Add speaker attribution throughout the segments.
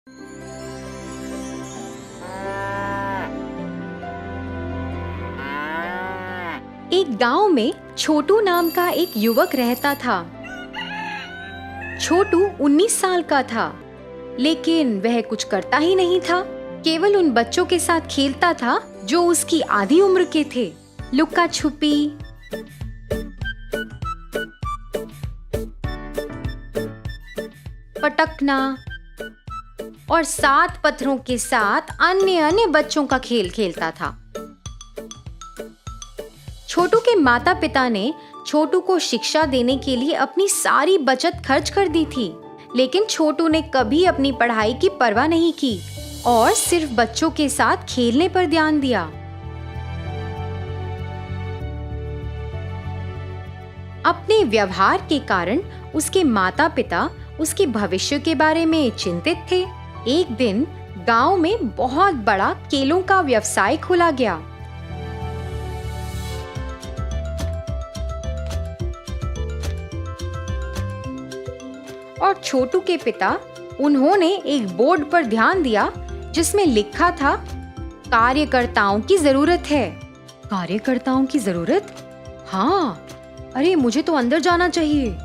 Speaker 1: एक गांव में छोटू नाम का एक युवक रहता था। छोटू 19 साल का था, लेकिन वह कुछ करता ही नहीं था। केवल उन बच्चों के साथ खेलता था जो उसकी आधी उम्र के थे। लुक्का छुपी, पटकना और 7 पत्थरों के साथ अन्य बच्चों का खेल खेलता था। छोटू के माता पिता ने छोटू को शिक्षा देने के लिए अपनी सारी बचत खर्च कर दी थी, लेकिन छोटू ने कभी अपनी पढ़ाई की परवाह नहीं की और सिर्फ बच्चों के साथ खेलने पर ध्यान दिया। अपने व्यवहार के कारण उसके माता पिता उसके भविष्य के बारे में चिंतित थे। एक दिन गांव में बहुत बड़ा केलों का व्यवसाय खोला गया। और छोटू के पिता उन्होंने एक बोर्ड पर ध्यान दिया जिसमें लिखा था, कार्यकर्ताओं की जरूरत है। कार्यकर्ताओं की जरूरत? हाँ, अरे मुझे तो अंदर जाना चाहिए।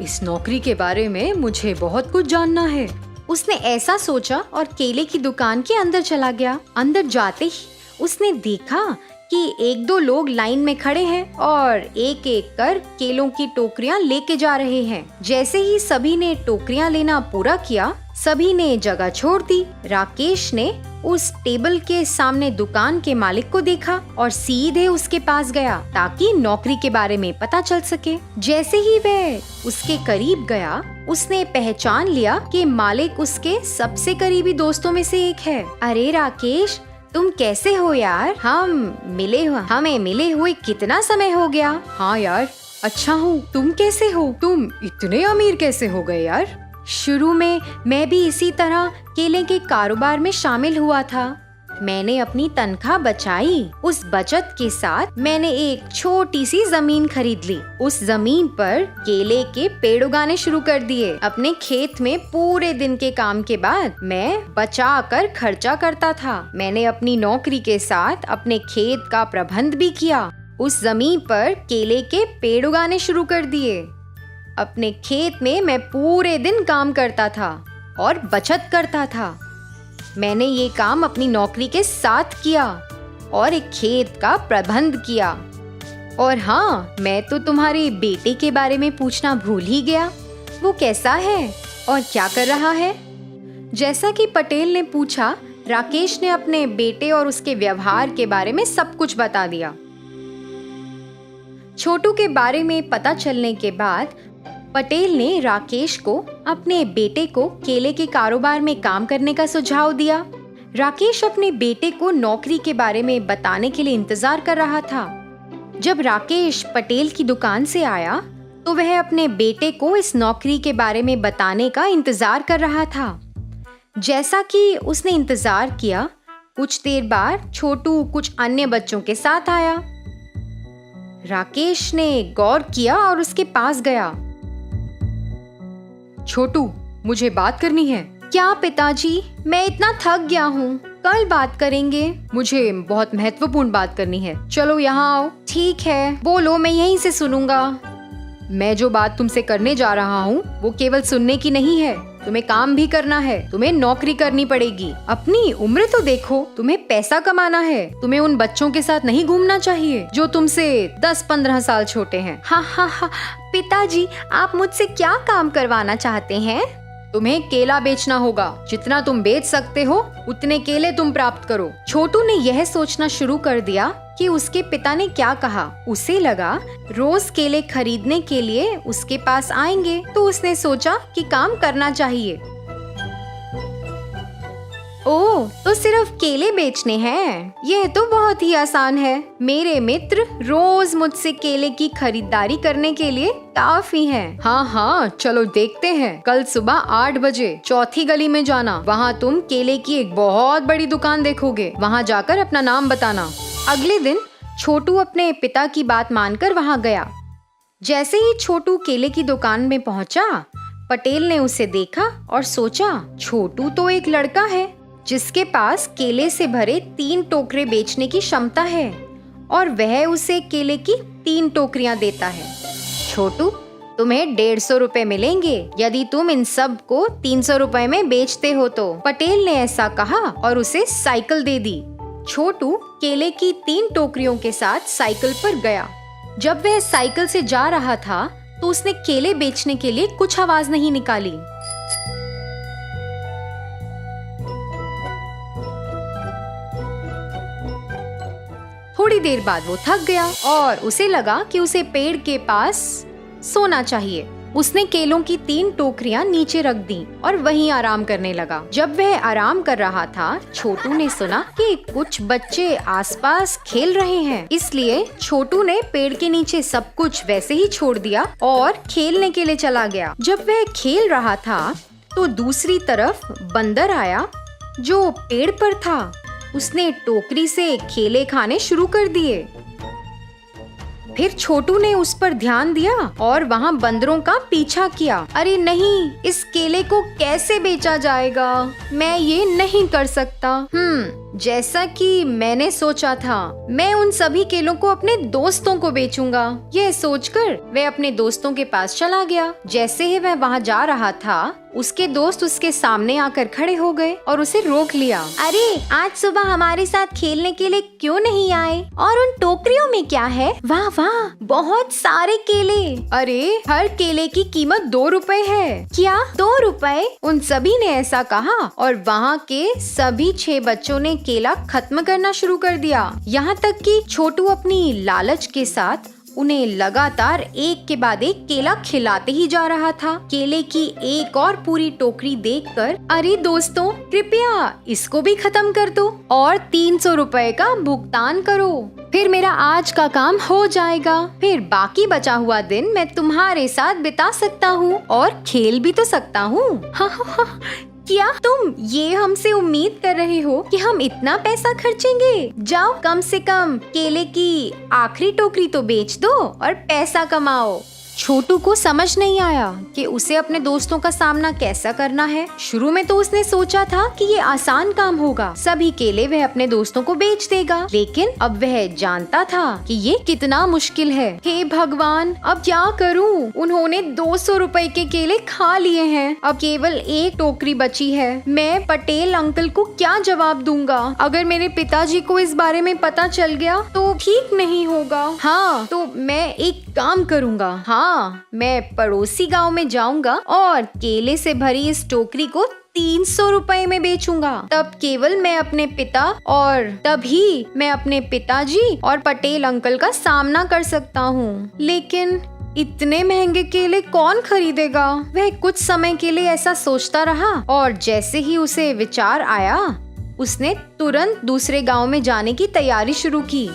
Speaker 1: इस नौकरी के बारे में मुझे बहुत कुछ जानना है। उसने ऐसा सोचा और केले की दुकान के अंदर चला गया। अंदर जाते ही उसने देखा कि 1-2 लोग लाइन में खड़े हैं और एक एक कर केलों की टोकरियां लेके जा रहे हैं। जैसे ही सभी ने टोकरियां लेना पूरा किया, सभी ने जगह छोड़ दी। राकेश ने उस टेबल के सामने दुकान के मालिक को देखा और सीधे उसके पास गया ताकि नौकरी के बारे में पता चल सके। जैसे ही वह उसके करीब गया, उसने पहचान लिया कि मालिक उसके सबसे करीबी दोस्तों में से एक है। अरे राकेश, तुम कैसे हो यार? हमें मिले हुए कितना समय हो गया। हाँ यार, अच्छा हूँ। तुम कैसे हो? तुम इतने अमीर कैसे हो गए यार? शुरू में मैं भी इसी तरह केले के कारोबार में शामिल हुआ था। मैंने अपनी तनख्वाह बचाई। उस बचत के साथ मैंने एक छोटी सी जमीन खरीद ली। उस जमीन पर केले के पेड़ उगाने शुरू कर दिए। अपने खेत में पूरे दिन के काम के बाद मैं बचा कर खर्चा करता था। मैंने अपनी नौकरी के साथ अपने खेत का प्रबंध भी किया। उस जमीन पर केले के पेड़ उगाने शुरू कर दिए। अपने खेत में मैं पूरे दिन काम करता था और बचत करता था। मैंने ये काम अपनी नौकरी के साथ किया और एक खेत का प्रबंध किया। और हाँ, मैं तो तुम्हारे बेटे के बारे में पूछना भूल ही गया। वो कैसा है और क्या कर रहा है? जैसा कि पटेल ने पूछा, राकेश ने अपने बेटे और उसके व्यवहार के बारे में सब कुछ बता दिया। छोटू के बारे में पता चलने के बाद पटेल ने राकेश को अपने बेटे को केले के कारोबार में काम करने का सुझाव दिया। राकेश अपने बेटे को नौकरी के बारे में बताने के लिए इंतजार कर रहा था। जब राकेश पटेल की दुकान से आया तो वह अपने बेटे को इस नौकरी के बारे में बताने का इंतजार कर रहा था। जैसा कि उसने इंतजार किया, कुछ देर बाद छोटू कुछ अन्य बच्चों के साथ आया। राकेश ने गौर किया और उसके पास गया। छोटू, मुझे बात करनी है। क्या पिताजी, मैं इतना थक गया हूँ, कल बात करेंगे। मुझे बहुत महत्वपूर्ण बात करनी है। चलो यहाँ आओ। ठीक है, बोलो, मैं यहीं से सुनूंगा। मैं जो बात तुमसे करने जा रहा हूँ वो केवल सुनने की नहीं है। तुम्हें काम भी करना है। तुम्हें नौकरी करनी पड़ेगी। अपनी उम्र तो देखो, तुम्हें पैसा कमाना है। तुम्हें उन बच्चों के साथ नहीं घूमना चाहिए जो तुमसे 10-15 साल छोटे हैं। हाँ, पिताजी, आप मुझसे क्या काम करवाना चाहते हैं? तुम्हें केला बेचना होगा। जितना तुम बेच सकते हो उतने केले तुम प्राप्त करो। छोटू ने यह सोचना शुरू कर दिया कि उसके पिता ने क्या कहा। उसे लगा रोज केले खरीदने के लिए उसके पास आएंगे, तो उसने सोचा कि काम करना चाहिए। ओह, तो सिर्फ केले बेचने हैं? यह तो बहुत ही आसान है। मेरे मित्र रोज मुझसे केले की खरीदारी करने के लिए काफी हैं। हाँ, चलो देखते हैं। कल सुबह 8 बजे चौथी गली में जाना। वहाँ तुम केले की एक बहुत बड़ी दुकान देखोगे। वहाँ जाकर अपना नाम बताना। अगले दिन छोटू अपने पिता की बात मानकर वहाँ गया। जैसे ही छोटू केले की दुकान में पहुँचा, पटेल ने उसे देखा और सोचा, छोटू तो एक लड़का है जिसके पास केले से भरे 3 टोकरे बेचने की क्षमता है और वह उसे केले की 3 टोकरियां देता है। छोटू, तुम्हें 150 रुपए मिलेंगे यदि तुम इन सब को 300 रुपए में बेचते हो तो। पटेल ने ऐसा कहा और उसे साइकिल दे दी। छोटू केले की 3 टोकरियों के साथ साइकिल पर गया। जब वह साइकिल से जा रहा था तो उसने केले बेचने के लिए कुछ आवाज नहीं निकाली। थोड़ी देर बाद वो थक गया और उसे लगा कि उसे पेड़ के पास सोना चाहिए। उसने केलों की 3 टोकरियां नीचे रख दी और वहीं आराम करने लगा। जब वह आराम कर रहा था, छोटू ने सुना कि कुछ बच्चे आसपास खेल रहे हैं। इसलिए छोटू ने पेड़ के नीचे सब कुछ वैसे ही छोड़ दिया और खेलने के लिए चला गया। जब वह खेल रहा था तो दूसरी तरफ बंदर आया जो पेड़ पर था। उसने टोकरी से केले खाने शुरू कर दिए। फिर छोटू ने उस पर ध्यान दिया और वहाँ बंदरों का पीछा किया। अरे नहीं, इस केले को कैसे बेचा जाएगा? मैं ये नहीं कर सकता। जैसा कि मैंने सोचा था, मैं उन सभी केलों को अपने दोस्तों को बेचूंगा। यह सोचकर वह अपने दोस्तों के पास चला गया। जैसे ही वह वहाँ जा रहा था, उसके दोस्त उसके सामने आकर खड़े हो गए और उसे रोक लिया। अरे, आज सुबह हमारे साथ खेलने के लिए क्यों नहीं आए? और उन टोकरियों में क्या है? वाह वाह, बहुत सारे केले। अरे, हर केले की कीमत 2 रुपए है। क्या 2 रुपए? उन सभी ने ऐसा कहा और वहाँ के सभी 6 बच्चों ने केला खत्म करना शुरू कर दिया। यहाँ तक कि छोटू अपनी लालच के साथ उन्हें लगातार एक के बाद एक केला खिलाते ही जा रहा था। केले की एक और पूरी टोकरी देखकर, अरे दोस्तों, कृपया इसको भी खत्म कर दो और 300 रुपए का भुगतान करो। फिर मेरा आज का काम हो जाएगा। फिर बाकी बचा हुआ दिन मैं तुम्हारे साथ बिता सकता हूँ और खेल भी तो सकता हूँ। क्या तुम ये हमसे उम्मीद कर रहे हो कि हम इतना पैसा खर्चेंगे? जाओ, कम से कम केले की आखिरी टोकरी तो बेच दो और पैसा कमाओ। छोटू को समझ नहीं आया कि उसे अपने दोस्तों का सामना कैसा करना है। शुरू में तो उसने सोचा था कि ये आसान काम होगा, सभी केले वह अपने दोस्तों को बेच देगा। लेकिन अब वह जानता था कि ये कितना मुश्किल है। हे भगवान, अब क्या करूं? उन्होंने 200 रुपए के केले खा लिए हैं। अब केवल एक टोकरी बची है। मैं पटेल अंकल को क्या जवाब दूंगा? अगर मेरे पिताजी को इस बारे में पता चल गया तो ठीक नहीं होगा। हाँ, तो मैं एक काम करूंगा। मैं पड़ोसी गांव में जाऊंगा और केले से भरी इस टोकरी को 300 रुपए में बेचूंगा। तब केवल मैं अपने पिता और तभी मैं अपने पिताजी और पटेल अंकल का सामना कर सकता हूँ। लेकिन इतने महंगे केले कौन खरीदेगा? वह कुछ समय के लिए ऐसा सोचता रहा और जैसे ही उसे विचार आया, उसने तुरंत दूसरे गांव में जाने की तैयारी शुरू की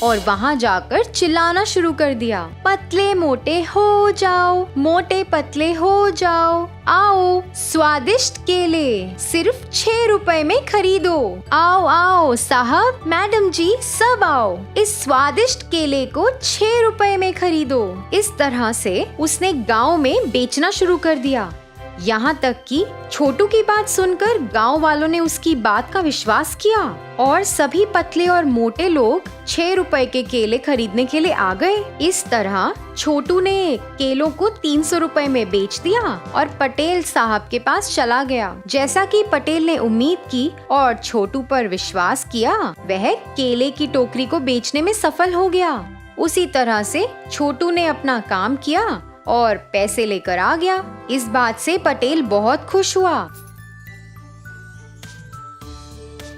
Speaker 1: और वहाँ जाकर चिल्लाना शुरू कर दिया। पतले मोटे हो जाओ, मोटे पतले हो जाओ, आओ स्वादिष्ट केले सिर्फ 6 रुपए में खरीदो। आओ आओ साहब, मैडम जी, सब आओ, इस स्वादिष्ट केले को 6 रुपए में खरीदो। इस तरह से उसने गांव में बेचना शुरू कर दिया। यहाँ तक कि छोटू की बात सुनकर गांव वालों ने उसकी बात का विश्वास किया और सभी पतले और मोटे लोग 6 रुपए के केले खरीदने के लिए आ गए। इस तरह छोटू ने केलों को 300 रुपए में बेच दिया और पटेल साहब के पास चला गया। जैसा कि पटेल ने उम्मीद की और छोटू पर विश्वास किया, वह केले की टोकरी को बेचने में सफल हो गया। उसी तरह से छोटू ने अपना काम किया और पैसे लेकर आ गया। इस बात से पटेल बहुत खुश हुआ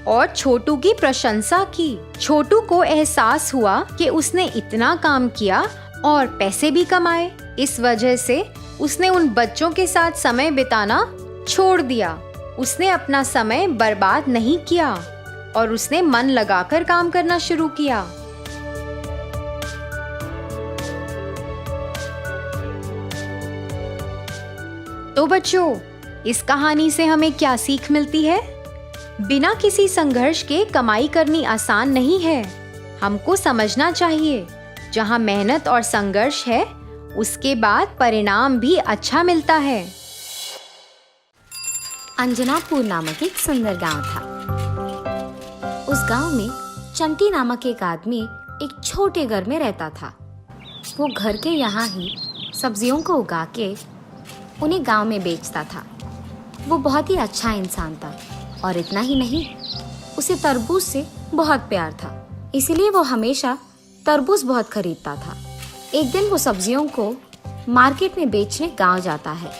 Speaker 1: और छोटू की प्रशंसा की। छोटू को एहसास हुआ कि उसने इतना काम किया और पैसे भी कमाए। इस वजह से उसने उन बच्चों के साथ समय बिताना छोड़ दिया। उसने अपना समय बर्बाद नहीं किया और उसने मन लगाकर काम करना शुरू किया। तो बच्चों, इस कहानी से हमें क्या सीख मिलती है? बिना किसी संघर्ष के कमाई करनी आसान नहीं है। हमको समझना चाहिए, जहाँ मेहनत और संघर्ष है, उसके बाद परिणाम भी अच्छा मिलता है।
Speaker 2: अंजनापुर नामक एक सुंदर गांव था। उस गांव में चंटी नामक एक आदमी एक छोटे घर में रहता था। वो घर के यहाँ ही सब्जियों को उगा के उन्हें गांव में बेचता था। वो बहुत ही अच्छा इंसान था और इतना ही नहीं, उसे तरबूज से बहुत प्यार था, इसलिए वो हमेशा तरबूज बहुत खरीदता था। एक दिन वो सब्जियों को मार्केट में बेचने गांव जाता है।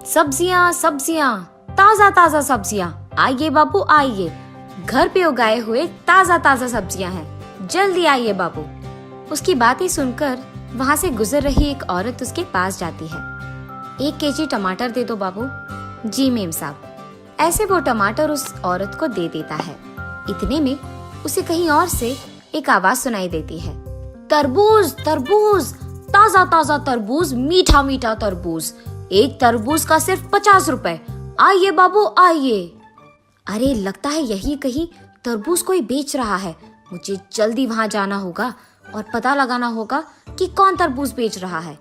Speaker 2: सब्जियां सब्जियां, ताजा ताजा सब्जियां, आइए बाबू आइए, घर पे उगाए हुए ताजा ताजा सब्जियां हैं, जल्दी आइए बाबू। उसकी बातें सुनकर वहां से गुजर रही एक औरत उसके पास जाती है। 1 केजी टमाटर दे दो बाबू। जी मेम साहब। ऐसे वो टमाटर उस औरत को दे देता है। इतने में उसे कहीं और से एक आवाज सुनाई देती है, तरबूज तरबूज, ताजा ताजा तरबूज, मीठा मीठा तरबूज, एक तरबूज का सिर्फ 50 रुपए, आइए बाबू आइए। अरे लगता है यही कहीं तरबूज कोई बेच रहा है, मुझे जल्दी वहां जाना होगा और पता लगाना होगा कि कौन तरबूज बेच रहा है।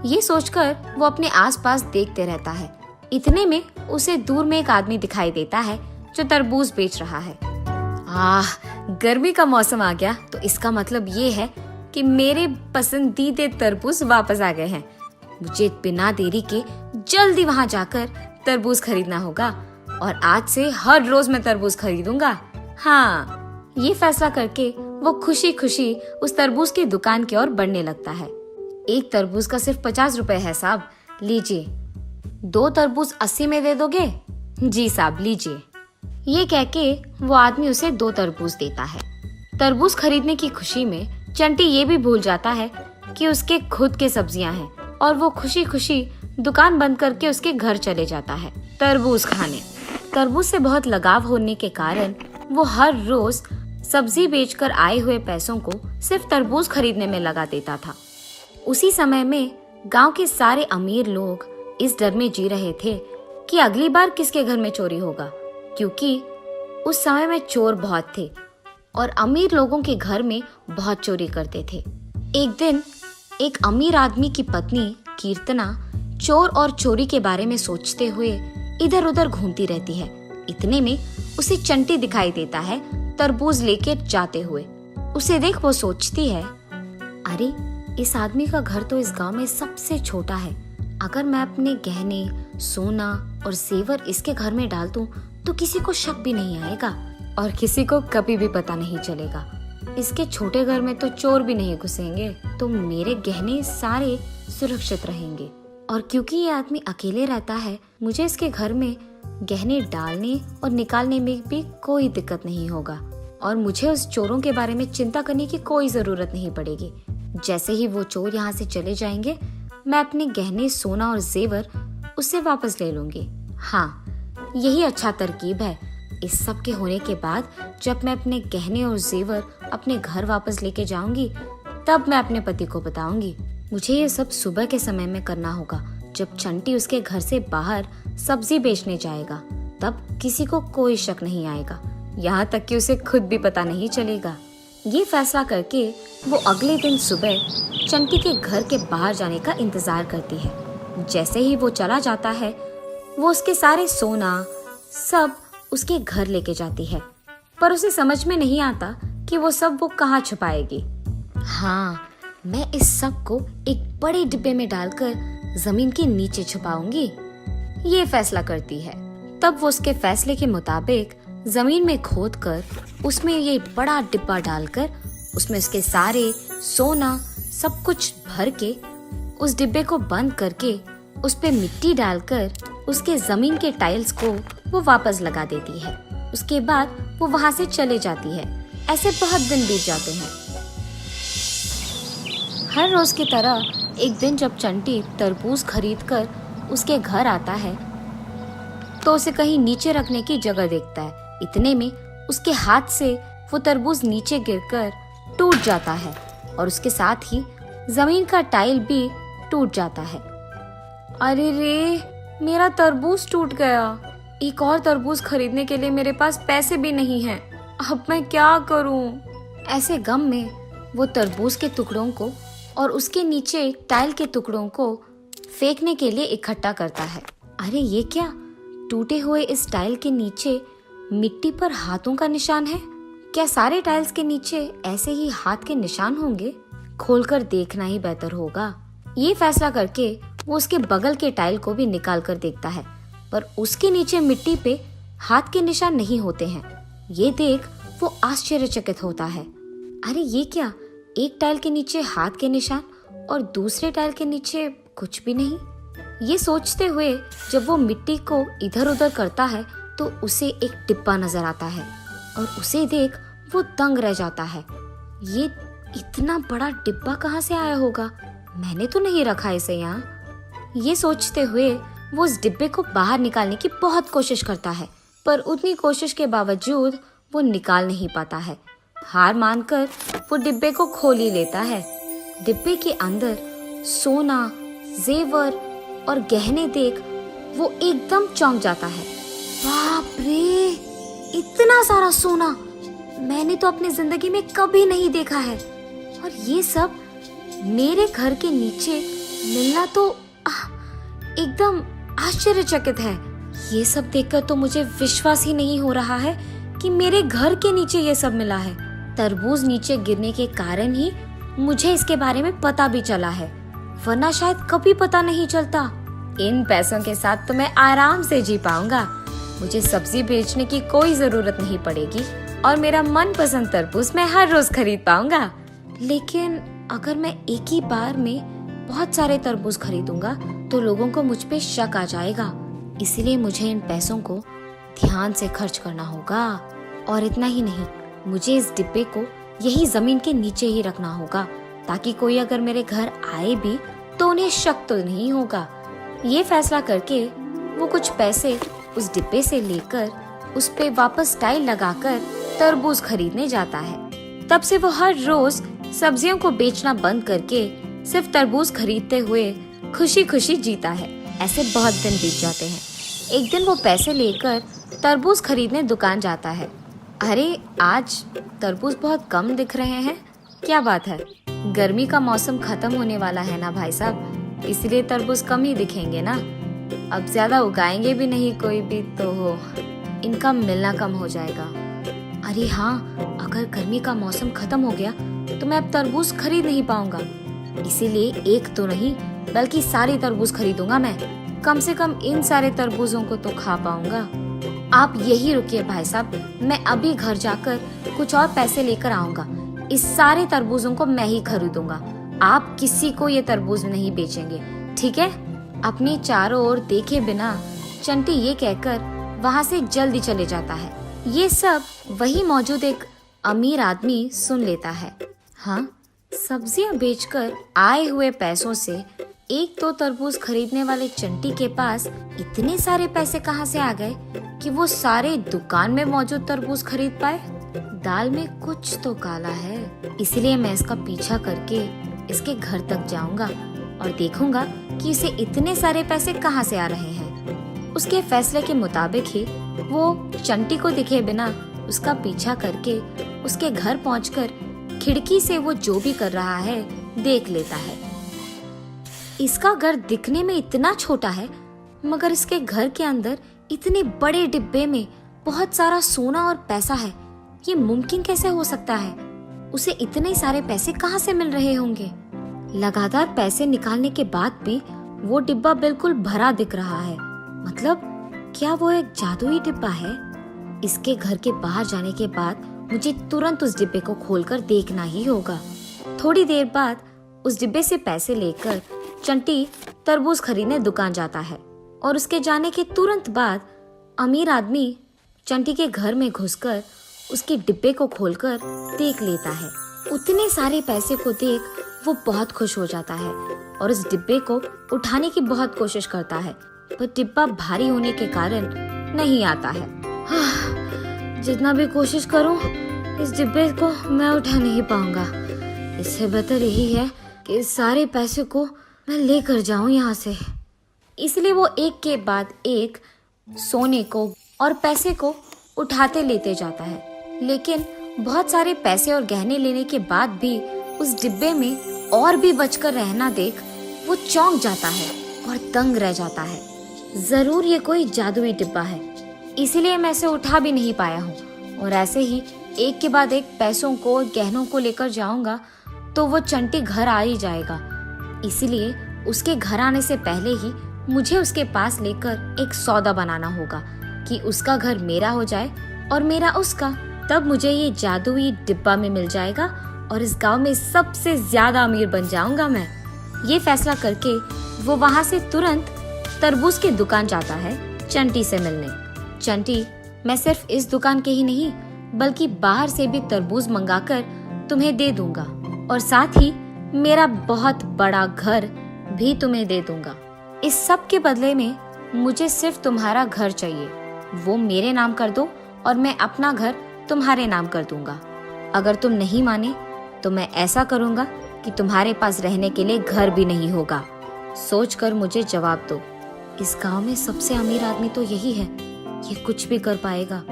Speaker 2: ये सोचकर वो अपने आसपास देखते रहता है। इतने में उसे दूर में एक आदमी दिखाई देता है जो तरबूज बेच रहा है। गर्मी का मौसम आ गया, तो इसका मतलब ये है कि मेरे पसंदीदा तरबूज वापस आ गए हैं। मुझे बिना देरी के जल्दी वहां जाकर तरबूज खरीदना होगा और आज से हर रोज मैं तरबूज खरीदूंगा। हाँ, ये फैसला करके वो खुशी खुशी उस तरबूज की दुकान की ओर बढ़ने लगता है। एक तरबूज का सिर्फ 50 रुपए है साहब, लीजिए। 2 तरबूज 80 में दे दोगे? जी साहब लीजिए। ये कह के वो आदमी उसे 2 तरबूज देता है। तरबूज खरीदने की खुशी में चंटी ये भी भूल जाता है कि उसके खुद के सब्जियां हैं और वो खुशी खुशी दुकान बंद करके उसके घर चले जाता है तरबूज खाने। तरबूज से बहुत लगाव होने के कारण वो हर रोज सब्जी बेचकर आए हुए पैसों को सिर्फ तरबूज खरीदने में लगा देता था। उसी समय में गांव के सारे अमीर लोग इस डर में जी रहे थे कि अगली बार किसके घर में चोरी होगा, क्योंकि उस समय में चोर बहुत थे और अमीर लोगों के घर में बहुत चोरी करते थे। एक दिन एक अमीर आदमी की पत्नी कीर्तना चोर और चोरी के बारे में सोचते हुए इधर उधर घूमती रहती है। इतने में उसे चंटी दिखाई देता है तरबूज लेके जाते हुए। उसे देख वो सोचती है, अरे इस आदमी का घर तो इस गांव में सबसे छोटा है। अगर मैं अपने गहने, सोना और जेवर इसके घर में डाल दूं तो किसी को शक भी नहीं आएगा और किसी को कभी भी पता नहीं चलेगा। इसके छोटे घर में तो चोर भी नहीं घुसेंगे, तो मेरे गहने सारे सुरक्षित रहेंगे। और क्योंकि ये आदमी अकेले रहता है, मुझे इसके घर में गहने डालने और निकालने में भी कोई दिक्कत नहीं होगा और मुझे उस चोरों के बारे में चिंता करने की कोई जरूरत नहीं पड़ेगी। जैसे ही वो चोर यहाँ से चले जाएंगे, मैं अपने गहने, सोना और जेवर उससे वापस ले लूंगी। हाँ, यही अच्छा तरकीब है। इस सब के होने के बाद जब मैं अपने गहने और जेवर अपने घर वापस लेके जाऊंगी, तब मैं अपने पति को बताऊंगी। मुझे ये सब सुबह के समय में करना होगा, जब चंटी उसके घर से बाहर सब्जी बेचने जाएगा। तब किसी को कोई शक नहीं आएगा, यहाँ तक कि उसे खुद भी पता नहीं चलेगा। ये फैसला करके वो अगले दिन सुबह चंटी के घर के बाहर जाने का इंतजार करती है। जैसे ही वो चला जाता है, वो उसके सारे सोना सब उसके घर लेके जाती है, पर उसे समझ में नहीं आता कि वो सब वो कहाँ छुपाएगी। हाँ, मैं इस सब को एक बड़े डिब्बे में डालकर जमीन के नीचे छुपाऊंगी, ये फैसला करती है। तब वो उसके फैसले के मुताबिक जमीन में खोदकर उसमें ये बड़ा डिब्बा डालकर उसमें उसके सारे सोना सब कुछ भर के उस डिब्बे को बंद करके उस पे मिट्टी डालकर उसके जमीन के टाइल्स को वो वापस लगा देती है। उसके बाद वो वहाँ से चले जाती है। ऐसे बहुत दिन बीत जाते हैं। हर रोज की तरह एक दिन जब चंटी तरबूज खरीदकर उसके घर आता है, तो उसे कहीं नीचे रखने की जगह देखता है। इतने में उसके हाथ से वो तरबूज नीचे गिरकर टूट जाता है और उसके साथ ही जमीन का टाइल भी टूट जाता है। अरे रे, मेरा तरबूज टूट गया। एक और तरबूज खरीदने के लिए मेरे पास पैसे भी नहीं हैं। अब मैं क्या करूं? ऐसे गम में वो तरबूज के टुकड़ों को और उसके नीचे टाइल के टुकड़ों को फेंकने के लिए इकट्ठा करता है। अरे ये क्या? टूटे हुए इस टाइल के नीचे मिट्टी पर हाथों का निशान है। क्या सारे टाइल्स के नीचे ऐसे ही हाथ के निशान होंगे? खोलकर देखना ही बेहतर होगा। ये फैसला करके वो उसके बगल के टाइल को भी निकाल कर देखता है, पर उसके नीचे मिट्टी पे हाथ के निशान नहीं होते हैं। ये देख वो आश्चर्यचकित होता है। अरे ये क्या, एक टाइल के नीचे हाथ के निशान और दूसरे टाइल के नीचे कुछ भी नहीं। ये सोचते हुए जब वो मिट्टी को इधर उधर करता है तो उसे एक डिब्बा नजर आता है और उसे देख वो दंग रह जाता है। ये इतना बड़ा डिब्बा कहाँ से आया होगा? मैंने तो नहीं रखा इसे यहाँ। ये सोचते हुए वो उस डिब्बे को बाहर निकालने की बहुत कोशिश करता है, पर उतनी कोशिश के बावजूद वो निकाल नहीं पाता है। हार मानकर वो डिब्बे को खोल ही लेता है। डिब्बे के अंदर सोना, जेवर और गहने देख वो एकदम चौंक जाता है। बाप रे, इतना सारा सोना मैंने तो अपनी जिंदगी में कभी नहीं देखा है, और ये सब मेरे घर के नीचे मिलना तो एकदम आश्चर्यचकित है। ये सब देखकर तो मुझे विश्वास ही नहीं हो रहा है कि मेरे घर के नीचे ये सब मिला है। तरबूज नीचे गिरने के कारण ही मुझे इसके बारे में पता भी चला है, वरना शायद कभी पता नहीं चलता। इन पैसों के साथ तो मैं आराम से जी पाऊंगा। मुझे सब्जी बेचने की कोई जरूरत नहीं पड़ेगी और मेरा मनपसंद तरबूज मैं हर रोज खरीद पाऊंगा। लेकिन अगर मैं एक ही बार में बहुत सारे तरबूज खरीदूंगा तो लोगों को मुझ पे शक आ जाएगा। इसलिए मुझे इन पैसों को ध्यान से खर्च करना होगा। और इतना ही नहीं, मुझे इस डिब्बे को यही जमीन के नीचे ही रखना होगा, ताकि कोई अगर मेरे घर आए भी तो उन्हें शक तो नहीं होगा। ये फैसला करके वो कुछ पैसे उस डिब्बे से लेकर उस पे वापस टाइल लगाकर तरबूज खरीदने जाता है। तब से वो हर रोज सब्जियों को बेचना बंद करके सिर्फ तरबूज खरीदते हुए खुशी खुशी जीता है। ऐसे बहुत दिन बीत जाते हैं। एक दिन वो पैसे लेकर तरबूज खरीदने दुकान जाता है। अरे आज तरबूज बहुत कम दिख रहे हैं, क्या बात है? गर्मी का मौसम खत्म होने वाला है ना भाई साहब, इसलिए तरबूज कम ही दिखेंगे ना। अब ज्यादा उगाएंगे भी नहीं कोई भी, तो इनका मिलना कम हो जाएगा। अरे हाँ, अगर गर्मी का मौसम खत्म हो गया तो मैं अब तरबूज खरीद नहीं पाऊंगा, इसीलिए एक तो नहीं बल्कि सारी तरबूज खरीदूंगा मैं। कम से कम इन सारे तरबूजों को तो खा पाऊंगा। आप यही रुकिए भाई साहब, मैं अभी घर जाकर कुछ और पैसे लेकर आऊंगा। इस सारे तरबूजों को मैं ही खरीदूंगा, आप किसी को ये तरबूज नहीं बेचेंगे, ठीक है? अपने चारों ओर देखे बिना चंटी ये कहकर वहाँ से जल्दी चले जाता है। ये सब वही मौजूद एक अमीर आदमी सुन लेता है। हाँ, सब्जियां बेचकर आए हुए पैसों से एक तो तरबूज खरीदने वाले चंटी के पास इतने सारे पैसे कहाँ से आ गए कि वो सारे दुकान में मौजूद तरबूज खरीद पाए? दाल में कुछ तो काला है, इसलिए मैं इसका पीछा करके इसके घर तक जाऊंगा और देखूंगा कि इसे इतने सारे पैसे कहाँ से आ रहे हैं। उसके फैसले के मुताबिक ही वो चंटी को दिखे बिना उसका पीछा करके उसके घर पहुंचकर खिड़की से वो जो भी कर रहा है देख लेता है। इसका घर दिखने में इतना छोटा है, मगर इसके घर के अंदर इतने बड़े डिब्बे में बहुत सारा सोना और पैसा है। ये मुमकिन कैसे हो सकता है? उसे इतने सारे पैसे कहाँ से मिल रहे होंगे? लगातार पैसे निकालने के बाद भी वो डिब्बा बिल्कुल भरा दिख रहा है। मतलब क्या वो एक जादुई डिब्बा है? इसके घर के बाहर जाने के बाद मुझे तुरंत उस डिब्बे को खोलकर देखना ही होगा। थोड़ी देर बाद उस डिब्बे से पैसे लेकर चंटी तरबूज खरीदने दुकान जाता है और उसके जाने के तुरंत बाद अमीर आदमी चंटी के घर में घुसकर उसके डिब्बे को खोलकर देख लेता है। उतने सारे पैसे को देख वो बहुत खुश हो जाता है और उस डिब्बे को उठाने की बहुत कोशिश करता है, पर डिब्बा भारी होने के कारण नहीं आता है। जितना भी कोशिश करूं, इस डिब्बे को मैं उठा नहीं पाऊंगा। इससे बेहतर यही है कि इस सारे पैसे को मैं लेकर जाऊं यहाँ से। इसलिए वो एक के बाद एक सोने को और पैसे को उठाते लेते जाता है, लेकिन बहुत सारे पैसे और गहने लेने के बाद भी उस डिब्बे में और भी बचकर रहना देख वो चौंक जाता है और दंग रह जाता है। जरूर ये कोई जादुई डिब्बा है, इसीलिए मैं इसे उठा भी नहीं पाया हूँ। और ऐसे ही एक के बाद एक पैसों को और गहनों को लेकर जाऊंगा तो वो चंटी घर आ ही जाएगा। इसीलिए उसके घर आने से पहले ही मुझे उसके पास लेकर एक सौदा बनाना होगा कि उसका घर मेरा हो जाए और मेरा उसका। तब मुझे ये जादुई डिब्बा में मिल जाएगा और इस गांव में सबसे ज्यादा अमीर बन जाऊंगा मैं। ये फैसला करके वो वहां से तुरंत तरबूज की दुकान जाता है चंटी से मिलने। चंटी, मैं सिर्फ इस दुकान के ही नहीं बल्कि बाहर से भी तरबूज मंगाकर तुम्हें दे दूंगा और साथ ही मेरा बहुत बड़ा घर भी तुम्हें दे दूंगा। इस सब के बदले में मुझे सिर्फ तुम्हारा घर चाहिए, वो मेरे नाम कर दो और मैं अपना घर तुम्हारे नाम कर दूंगा। अगर तुम नहीं माने तो मैं ऐसा करूंगा कि तुम्हारे पास रहने के लिए घर भी नहीं होगा। सोचकर मुझे जवाब दो। इस गांव में सबसे अमीर आदमी तो यही है, ये कुछ भी कर पाएगा,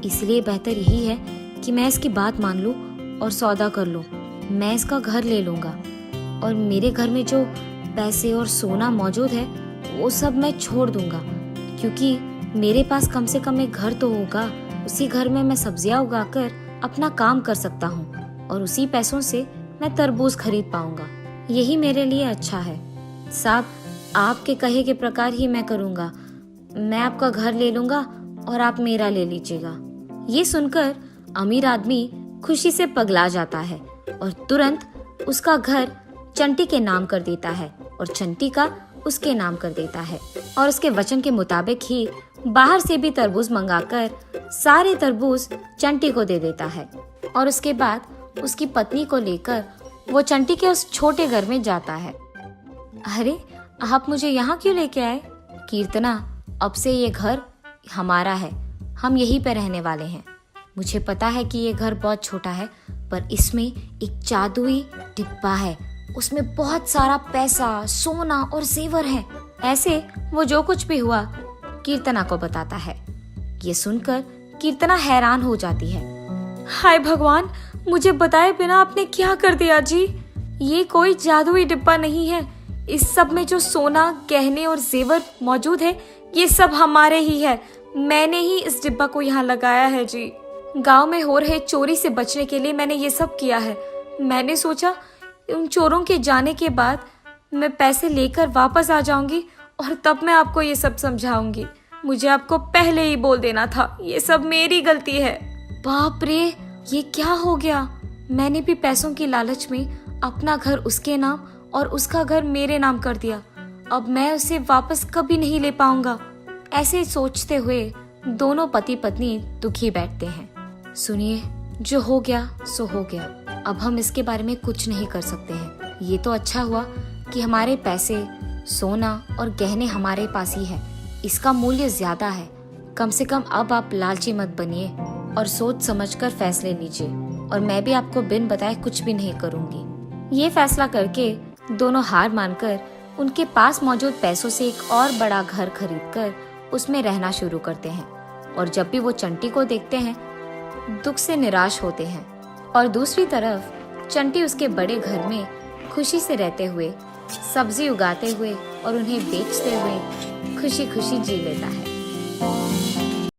Speaker 2: इसलिए बेहतर यही है कि मैं इसकी बात मान लूं और सौदा कर लूं। मैं इसका घर ले लूंगा और मेरे घर में जो पैसे और सोना मौजूद है वो सब मैं छोड़ दूंगा, क्योंकि मेरे पास कम से कम एक घर तो होगा। उसी घर में मैं सब्जियां उगाकर अपना काम कर सकता हूँ और उसी पैसों से मैं तरबूज खरीद पाऊंगा। यही मेरे लिए अच्छा है। साहब, आपके कहे के प्रकार ही मैं करूंगा। मैं आपका घर ले लूंगा और आप मेरा ले लीजिएगा। ये सुनकर अमीर आदमी खुशी से पगला जाता है और तुरंत उसका घर चंटी के नाम कर देता है और चंटी का उसके नाम कर देता है और उसके वचन के मुताबिक ही बाहर से भी तरबूज मंगाकर सारे तरबूज चंटी को दे देता है। और उसके बाद उसकी पत्नी को लेकर वो चंटी के उस छोटे घर में जाता है। अरे, आप मुझे यहाँ क्यों लेके आए? कीर्तना, अब से ये घर हमारा है, हम यहीं पे रहने वाले हैं। मुझे पता है कि ये घर बहुत छोटा है, पर इसमें एक जादुई डिब्बा है, उसमें बहुत सारा पैसा, सोना और जेवर है। ऐसे वो जो कुछ भी हुआ कीर्तना को बताता है। ये सुनकर कीर्तना हैरान हो जाती है। हाय भगवान, मुझे बताए बिना आपने क्या कर दिया जी? ये कोई जादुई डिब्बा नहीं है। इस सब में जो सोना, गहने और जेवर मौजूद है ये सब हमारे ही है। मैंने ही इस डिब्बा को यहाँ लगाया है जी। गांव में हो रहे चोरी से बचने के लिए मैंने ये सब किया है। मैंने सोचा उन चोरों के जाने के बाद मैं पैसे लेकर वापस आ जाऊंगी और तब मैं आपको ये सब समझाऊंगी। मुझे आपको पहले ही बोल देना था, ये सब मेरी गलती है। बाप रे, ये क्या हो गया? मैंने भी पैसों की लालच में अपना घर उसके नाम और उसका घर मेरे नाम कर दिया। अब मैं उसे वापस कभी नहीं ले पाऊंगा। ऐसे सोचते हुए दोनों पति पत्नी दुखी बैठते हैं। सुनिए, जो हो गया सो हो गया, अब हम इसके बारे में कुछ नहीं कर सकते हैं। ये तो अच्छा हुआ कि हमारे पैसे, सोना और गहने हमारे पास ही है। इसका मूल्य ज्यादा है। कम से कम अब आप लालची मत बनिए और सोच समझकर फैसले लीजिए, और मैं भी आपको बिन बताए कुछ भी नहीं करूंगी। ये फैसला करके दोनों हार मानकर उनके पास मौजूद पैसों से एक और बड़ा घर खरीदकर उसमें रहना शुरू करते हैं। और जब भी वो चंटी को देखते हैं दुख से निराश होते हैं, और दूसरी तरफ चंटी उसके बड़े घर में खुशी से रहते हुए, सब्जी उगाते हुए और उन्हें बेचते हुए खुशी खुशी जी लेता है।